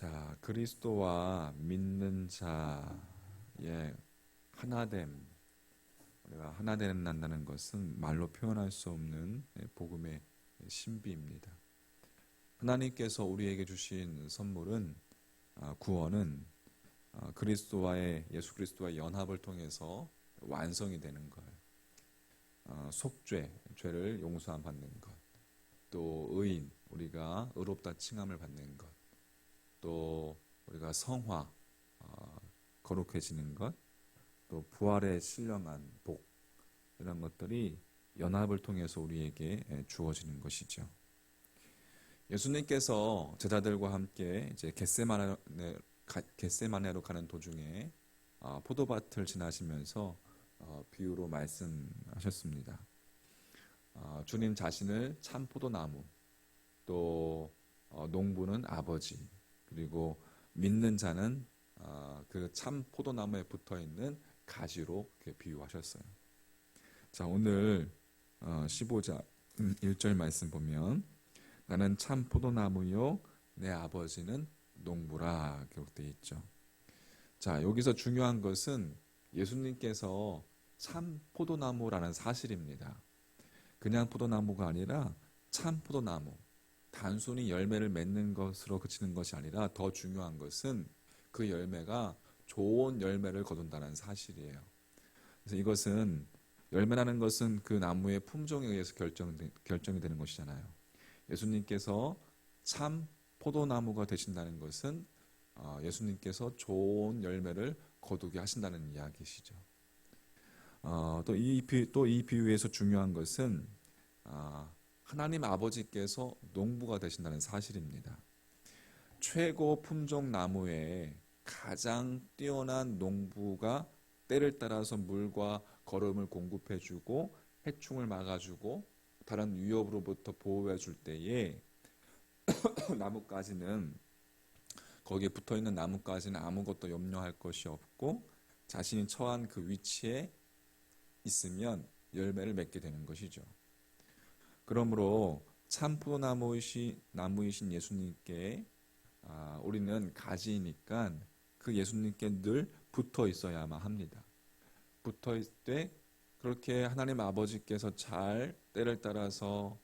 자, 그리스도와 믿는 자의 하나됨, 우리가 하나된다는 것은 말로 표현할 수 없는 복음의 신비입니다. 하나님께서 우리에게 주신 선물은 구원은 그리스도와의 예수 그리스도와의 연합을 통해서 완성이 되는 거예요. 속죄, 죄를 용서함 받는 것, 또 의인, 우리가 의롭다 칭함을 받는 것, 또 우리가 성화, 거룩해지는 것, 또 부활에 신령한 복, 이런 것들이 연합을 통해서 우리에게 주어지는 것이죠. 예수님께서 제자들과 함께 이제 겟세마네로 가는 도중에 포도밭을 지나시면서 비유로 말씀하셨습니다. 주님 자신을 참 포도나무, 또 농부는 아버지, 그리고 믿는 자는 그 참 포도나무에 붙어 있는 가지로 비유하셨어요. 자, 오늘 15장 1절 말씀 보면 나는 참 포도나무요 내 아버지는 농부라 기록되어 있죠. 자, 여기서 중요한 것은 예수님께서 참 포도나무라는 사실입니다. 그냥 포도나무가 아니라 참 포도나무, 단순히 열매를 맺는 것으로 그치는 것이 아니라 더 중요한 것은 그 열매가 좋은 열매를 거둔다는 사실이에요. 그래서 이것은 열매라는 것은 그 나무의 품종에 의해서 결정이 되는 것이잖아요. 예수님께서 참 포도나무가 되신다는 것은 예수님께서 좋은 열매를 거두게 하신다는 이야기시죠. 또 이 비유에서 중요한 것은 하나님 아버지께서 농부가 되신다는 사실입니다. 최고 품종 나무에 가장 뛰어난 농부가 때를 따라서 물과 거름을 공급해주고 해충을 막아주고 다른 위협으로부터 보호해줄 때에 나뭇가지는 거기에 붙어있는 나뭇가지는 아무것도 염려할 것이 없고 자신이 처한 그 위치에 있으면 열매를 맺게 되는 것이죠. 그러므로 참 포도나무이신 예수님께 우리는 가지이니까 그 예수님께 늘 붙어 있어야만 합니다. 붙어 있을 때 그렇게 하나님 아버지께서 잘 때를 따라서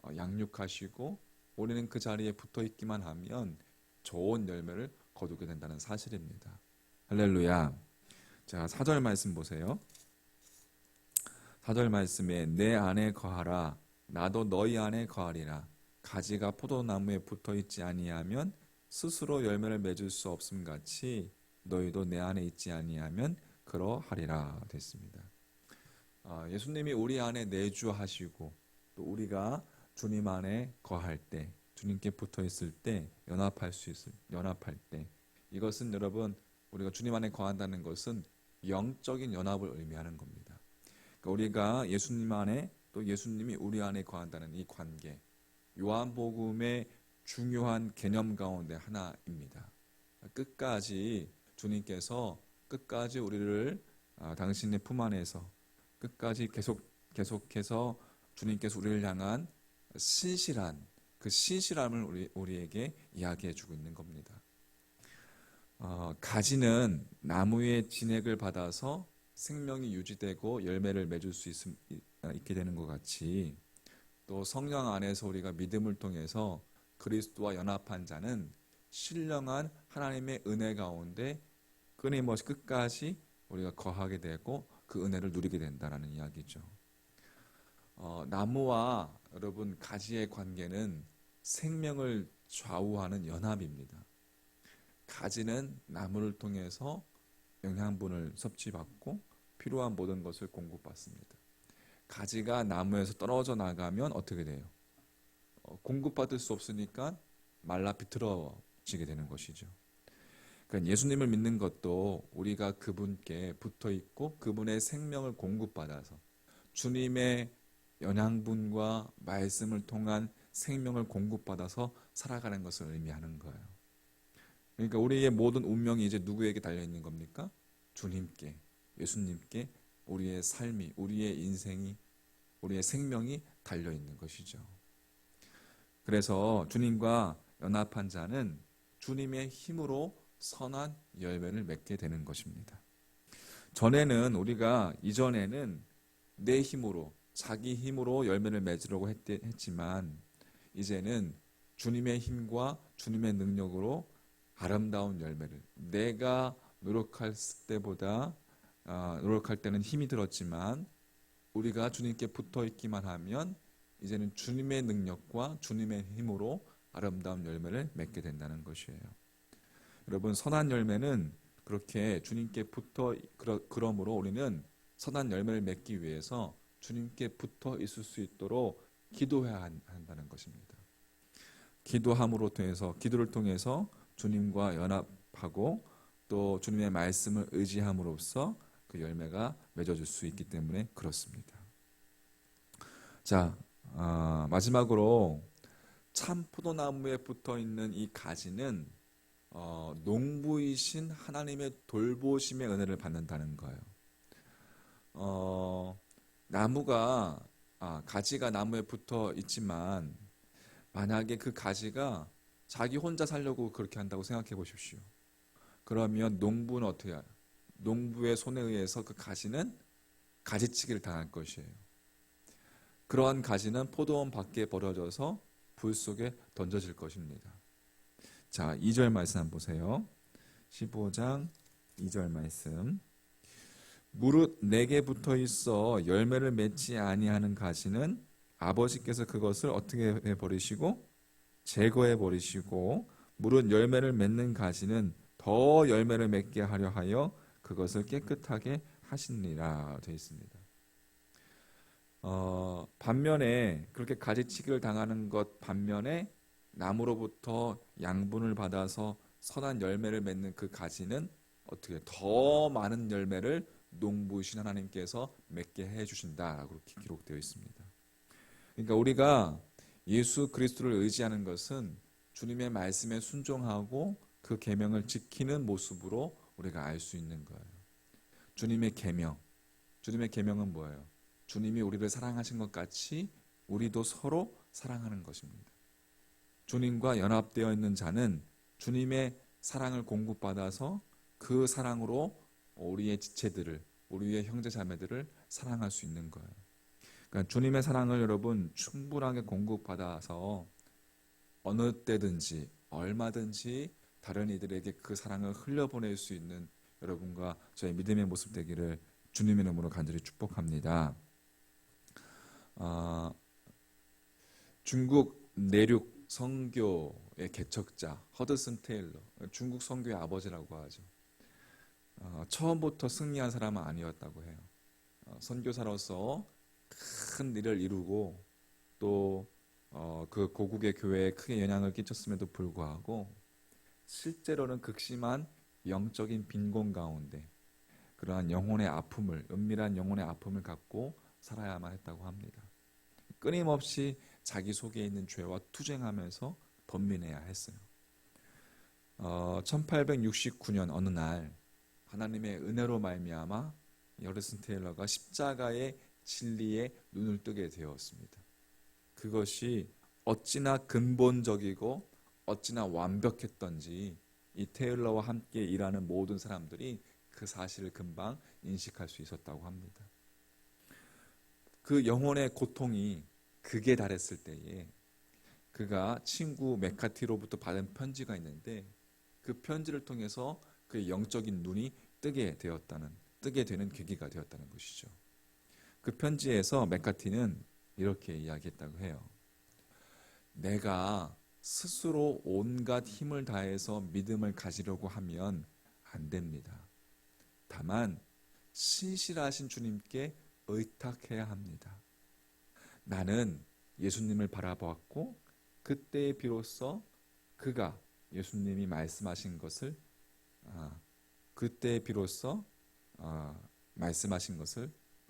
양육하시고 우리는 그 자리에 붙어 있기만 하면 좋은 열매를 거두게 된다는 사실입니다. 할렐루야. 자, 4절 말씀 보세요. 4절 말씀에 내 안에 거하라 나도 너희 안에 거하리라. 가지가 포도나무에 붙어 있지 아니하면 스스로 열매를 맺을 수 없음 같이 너희도 내 안에 있지 아니하면 그러하리라 됐습니다. 예수님이 우리 안에 내주하시고 또 우리가 주님 안에 거할 때, 주님께 붙어 있을 때, 연합할 때, 이것은 여러분 우리가 주님 안에 거한다는 것은 영적인 연합을 의미하는 겁니다. 그러니까 우리가 예수님 안에 또 예수님이 우리 안에 거한다는 이 관계, 요한복음의 중요한 개념 가운데 하나입니다. 끝까지 주님께서 끝까지 우리를 당신의 품 안에서 끝까지 계속해서 주님께서 우리를 향한 신실한 그 신실함을 우리에게 이야기해주고 있는 겁니다. 가지는 나무의 진액을 받아서 생명이 유지되고 열매를 맺을 수 있게 되는 것 같이 또 성령 안에서 우리가 믿음을 통해서 그리스도와 연합한 자는 신령한 하나님의 은혜 가운데 끊임없이 끝까지 우리가 거하게 되고 그 은혜를 누리게 된다는 이야기죠. 나무와 여러분 가지의 관계는 생명을 좌우하는 연합입니다. 가지는 나무를 통해서 영양분을 섭취받고 필요한 모든 것을 공급받습니다. 가지가 나무에서 떨어져 나가면 어떻게 돼요? 공급받을 수 없으니까 말라 비틀어지게 되는 것이죠. 그러니까 예수님을 믿는 것도 우리가 그분께 붙어 있고 그분의 생명을 공급받아서 주님의 영양분과 말씀을 통한 생명을 공급받아서 살아가는 것을 의미하는 거예요. 그러니까 우리의 모든 운명이 이제 누구에게 달려 있는 겁니까? 주님께, 예수님께 우리의 삶이, 우리의 인생이, 우리의 생명이 달려 있는 것이죠. 그래서 주님과 연합한 자는 주님의 힘으로 선한 열매를 맺게 되는 것입니다. 이전에는 내 힘으로, 자기 힘으로 열매를 맺으려고 했지만 이제는 주님의 힘과 주님의 능력으로 아름다운 열매를, 내가 노력할 때는 힘이 들었지만 우리가 주님께 붙어 있기만 하면 이제는 주님의 능력과 주님의 힘으로 아름다운 열매를 맺게 된다는 것이에요. 여러분, 선한 열매는 그렇게 주님께 그러므로 우리는 선한 열매를 맺기 위해서 주님께 붙어 있을 수 있도록 기도해야 한다는 것입니다. 기도를 통해서 주님과 연합하고 또 주님의 말씀을 의지함으로써 그 열매가 맺어질 수 있기 때문에 그렇습니다. 자, 마지막으로 참 포도나무에 붙어 있는 이 가지는 농부이신 하나님의 돌보심의 은혜를 받는다는 거예요. 가지가 나무에 붙어 있지만 만약에 그 가지가 자기 혼자 살려고 그렇게 한다고 생각해 보십시오. 그러면 농부는 어떻게 해요? 농부의 손에 의해서 그 가지는 가지치기를 당할 것이에요. 그러한 가지는 포도원 밖에 버려져서 불 속에 던져질 것입니다. 자, 2절 말씀 한번 보세요. 15장 2절 말씀. 무릇 내게 붙어 있어 열매를 맺지 아니하는 가지는 아버지께서 그것을 어떻게 해 버리시고 제거해 버리시고, 무릇 열매를 맺는 가지는 더 열매를 맺게 하려 하여 그것을 깨끗하게 하시니라 되어 있습니다. 반면에 그렇게 가지치기를 당하는 것 반면에 나무로부터 양분을 받아서 선한 열매를 맺는 그 가지는 어떻게 더 많은 열매를 농부이신 하나님께서 맺게 해주신다라고 그렇게 기록되어 있습니다. 그러니까 우리가 예수 그리스도를 의지하는 것은 주님의 말씀에 순종하고 그 계명을 지키는 모습으로 우리가 알 수 있는 거예요. 주님의 계명은 뭐예요? 주님이 우리를 사랑하신 것 같이 우리도 서로 사랑하는 것입니다. 주님과 연합되어 있는 자는 주님의 사랑을 공급받아서 그 사랑으로 우리의 지체들을, 우리의 형제 자매들을 사랑할 수 있는 거예요. 그러니까 주님의 사랑을 여러분 충분하게 공급받아서 어느 때든지 얼마든지 다른 이들에게 그 사랑을 흘려보낼 수 있는 여러분과 저의 믿음의 모습 되기를 주님의 이름으로 간절히 축복합니다. 중국 내륙 선교의 개척자 허드슨 테일러, 중국 선교의 아버지라고 하죠. 처음부터 승리한 사람은 아니었다고 해요. 선교사로서 큰 일을 이루고 또 그 고국의 교회에 크게 영향을 끼쳤음에도 불구하고 실제로는 극심한 영적인 빈곤 가운데 그러한 은밀한 영혼의 아픔을 갖고 살아야만 했다고 합니다. 끊임없이 자기 속에 있는 죄와 투쟁하면서 번민해야 했어요. 1869년 어느 날 하나님의 은혜로 말미암아 허드슨 테일러가 십자가의 진리에 눈을 뜨게 되었습니다. 그것이 어찌나 근본적이고 어찌나 완벽했던지 이 테일러와 함께 일하는 모든 사람들이 그 사실을 금방 인식할 수 있었다고 합니다. 그 영혼의 고통이 극에 달했을 때에 그가 친구 맥카티로부터 받은 편지가 있는데 그 편지를 통해서 그의 영적인 눈이 뜨게 되는 계기가 되었다는 것이죠. 그 편지에서 맥카티는 이렇게 이야기했다고 해요. 내가 스스로 온갖 힘을 다해서 믿음을 가지려고 하면 안 됩니다. 다만 신실하신 주님께 의탁해야 합니다. 나는 예수님을 바라보았고 그때에 비로소 예수님이 말씀하신 것을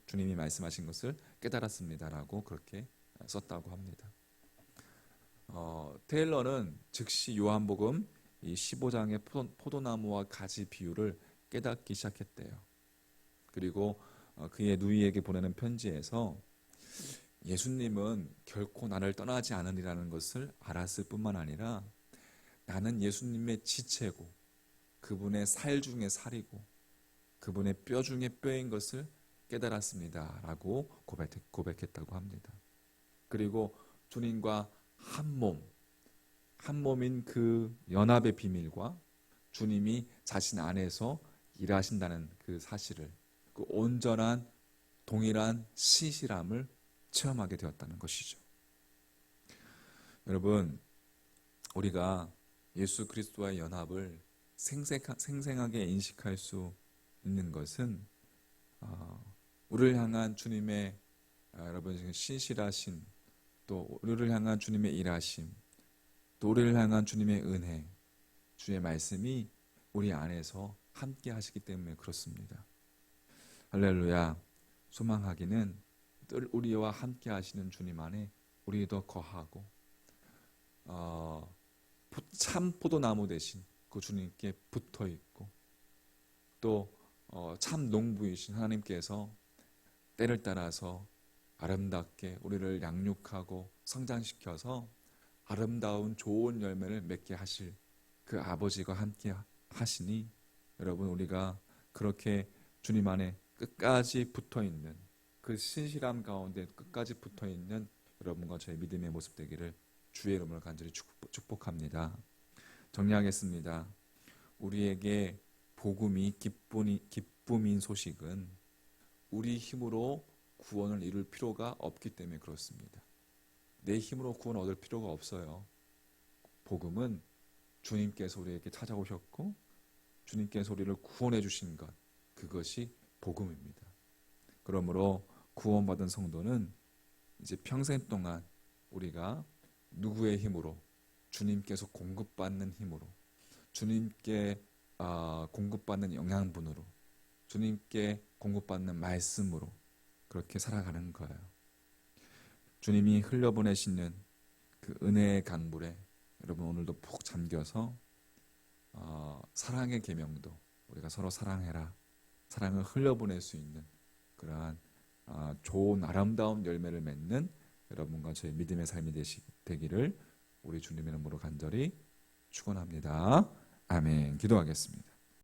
주님이 말씀하신 것을 깨달았습니다라고 그렇게 썼다고 합니다. 테일러는 즉시 요한복음 이 15장의 포도나무와 가지 비유를 깨닫기 시작했대요. 그리고 그의 누이에게 보내는 편지에서 예수님은 결코 나를 떠나지 않으리라는 것을 알았을 뿐만 아니라 나는 예수님의 지체고 그분의 살 중에 살이고 그분의 뼈 중에 뼈인 것을 깨달았습니다 라고 고백했다고 합니다. 그리고 주님과 한 몸인 그 연합의 비밀과 주님이 자신 안에서 일하신다는 그 사실을, 그 온전한 동일한 신실함을 체험하게 되었다는 것이죠. 여러분, 우리가 예수 그리스도와의 연합을 생생하게 인식할 수 있는 것은 우리를 향한 주님의 여러분 신실하신, 또 우리를 향한 주님의 일하심, 또 우리를 향한 주님의 은혜, 주의 말씀이 우리 안에서 함께 하시기 때문에 그렇습니다. 할렐루야. 소망하기는 늘 우리와 함께 하시는 주님 안에 우리도 거하고 참 포도나무 대신 그 주님께 붙어 있고, 또 참 농부이신 하나님께서 때를 따라서 아름답게 우리를 양육하고 성장시켜서 아름다운 좋은 열매를 맺게 하실 그 아버지가 함께 하시니, 여러분 우리가 그렇게 주님 안에 끝까지 붙어 있는 그 신실함 가운데 끝까지 붙어 있는 여러분과 저의 믿음의 모습 되기를 주의 이름으로 간절히 축복합니다. 정리하겠습니다. 우리에게 복음이 기쁨인 소식은 우리 힘으로 구원을 이룰 필요가 없기 때문에 그렇습니다. 내 힘으로 구원 얻을 필요가 없어요. 복음은 주님께서 우리에게 찾아오셨고 주님께서 우리를 구원해 주신 것, 그것이 복음입니다. 그러므로 구원받은 성도는 이제 평생 동안 우리가 누구의 힘으로, 주님께서 공급받는 힘으로, 주님께 공급받는 영양분으로, 주님께 공급받는 말씀으로 그렇게 살아가는 거예요. 주님이 흘려보내시는 그 은혜의 강물에 여러분 오늘도 푹 잠겨서 사랑의 계명도, 우리가 서로 사랑해라, 사랑을 흘려보낼 수 있는 그러한 좋은 아름다운 열매를 맺는 여러분과 저의 믿음의 삶이 되기를 우리 주님의 이름으로 간절히 축원합니다. 아멘. 기도하겠습니다.